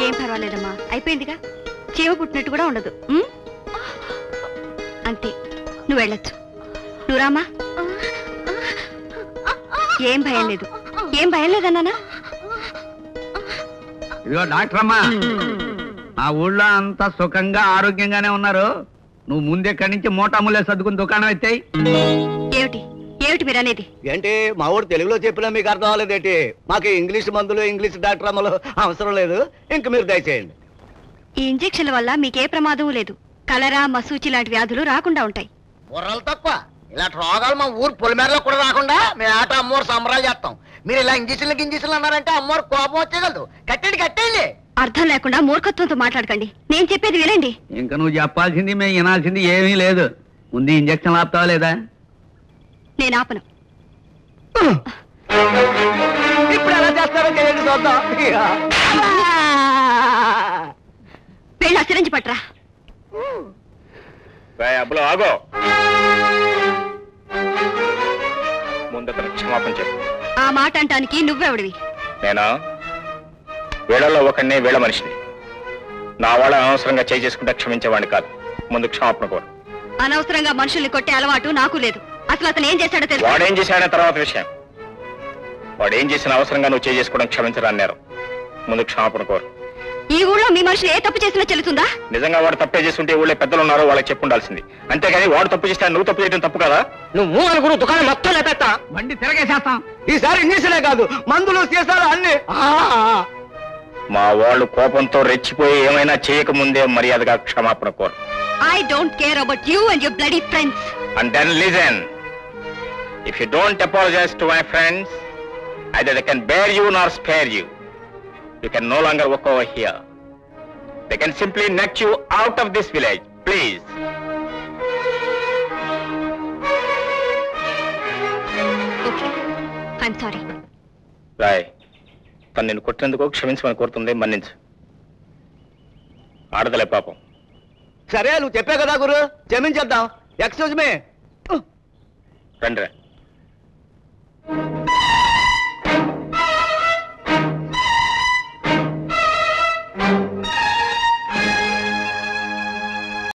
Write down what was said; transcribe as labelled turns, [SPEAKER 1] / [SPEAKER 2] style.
[SPEAKER 1] ఏం పర్వాలేదమ్మా, అయిపోయిందిగా. చీమ పుట్టినట్టు కూడా ఉండదు. అంతే, నువ్వు వెళ్ళొచ్చు. నువ్వు రామా. ఏం భయం లేదు, ఏం భయం లేదన్నానా?
[SPEAKER 2] ఇదిగో డాక్టర్ అమ్మా, ఆ ఊళ్ళో అంతా సుఖంగా ఆరోగ్యంగానే ఉన్నారు. నువ్వు ముందెక్కడి నుంచి మోటాములే సర్దుకుని దుకాణం ఎత్తాయి.
[SPEAKER 1] ఏమిటి ఏమిటి మీరు అనేది?
[SPEAKER 3] ఏంటి మా ఊరు తెలుగులో చెప్పినా మీకు అర్థం అవ్వలేదేంటి? మాకు ఇంగ్లీష్ మందులు ఇంగ్లీష్ డాక్టర్ అమ్మలు అవసరం లేదు. ఇంక మీరు దయచేయండి.
[SPEAKER 1] ఈ ఇంజెక్షన్ల వల్ల మీకే ప్రమాదం లేదు. కలరా, మసూచి లాంటి వ్యాధులు రాకుండా ఉంటాయి.
[SPEAKER 4] బుర్రలు తక్కువ ఇలాంటి రోగాలు మా ఊరు పొలిమేరలో కూడా రాకుండా మేము ఆట అమ్మోరు సంబరాలు చేస్తాం. మీరు ఇలా ఇంజక్షన్లు అన్నారంటే అమ్మోరు కోపం వచ్చేయగలదు. కట్టండి.
[SPEAKER 1] అర్థం లేకుండా మూర్ఖత్వంతో మాట్లాడకండి. నేను చెప్పేది వినండి.
[SPEAKER 2] ఇంకా నువ్వు చెప్పాల్సింది మేము వినాల్సింది ఏమీ లేదు. ముందు ఇంజక్షన్ ఆపుతావా లేదా?
[SPEAKER 1] నేను ఆపను.
[SPEAKER 3] ఇప్పుడు ఎలా చేస్తారో చేయండి చూద్దాం.
[SPEAKER 1] వెళ్ళి ఆ సిరంజి పట్రా.
[SPEAKER 5] అబ్బులో ఆగో. ముందు క్షమాపణ చెప్పు.
[SPEAKER 1] ఆ మాట అంటానికి నువ్వెవడివి?
[SPEAKER 5] నేనా? వీళ్ళల్లో ఒకడిని, వీళ్ళ మనిషిని. నా వాళ్ళ అనవసరంగా చేసుకుంటే క్షమించేవాడిని కాదు. ముందు క్షమాపణ కోరు.
[SPEAKER 1] అనవసరంగా మనుషుల్ని కొట్టే అలవాటు నాకు లేదు. అసలు అతను ఏం చేశాడో తెలుసు?
[SPEAKER 5] వాడేం చేశాడో తర్వాత విషయం. వాడేం చేసిన అవసరంగా నువ్వు చేసుకోవడం క్షమించరన్నారు. ముందు క్షమాపణ కోరు.
[SPEAKER 1] ఈ ఊళ్ళో మీ మనుషులు ఏ తప్పు చేసినా చెల్లుతుందా?
[SPEAKER 5] నిజంగా వాడు తప్పే చేస్తుంటే ఊళ్ళో పెద్దలు ఉన్నారో వాళ్ళకి చెప్పుండాల్సింది. అంతేగాని వాడు తప్పు చేస్తే నువ్వు తప్పు చేయడం తప్పు కదా.
[SPEAKER 3] నువ్వు అనుకున్న దుకాణం మొత్తం లేపెత్తా.
[SPEAKER 2] బండి తిరగేసేస్తాం.
[SPEAKER 3] ఈసారి ఇంగ్లీషులే కాదు, మందులు చేశారు అన్ని.
[SPEAKER 5] మా వాళ్ళు కోపంతో రెచ్చిపోయి ఏమైనా చేయకముందే మర్యాదగా క్షమాపణ కోరు.
[SPEAKER 1] I don't care about you and your bloody friends.
[SPEAKER 5] And then listen. If you don't apologize to my friends, either they can bear you nor spare you. You can no longer walk over here. They can simply knock you out of this village. Please.
[SPEAKER 1] Okay. I'm sorry.
[SPEAKER 5] Roy, తను నిన్ను కొట్టినందుకు క్షమించమని కోరుతుంది, మన్నించు. ఆడదలే పాపం.
[SPEAKER 3] సరే నువ్వు చెప్పే కదా గురు, క్షమించేద్దాం. Excuse me.
[SPEAKER 5] రండి.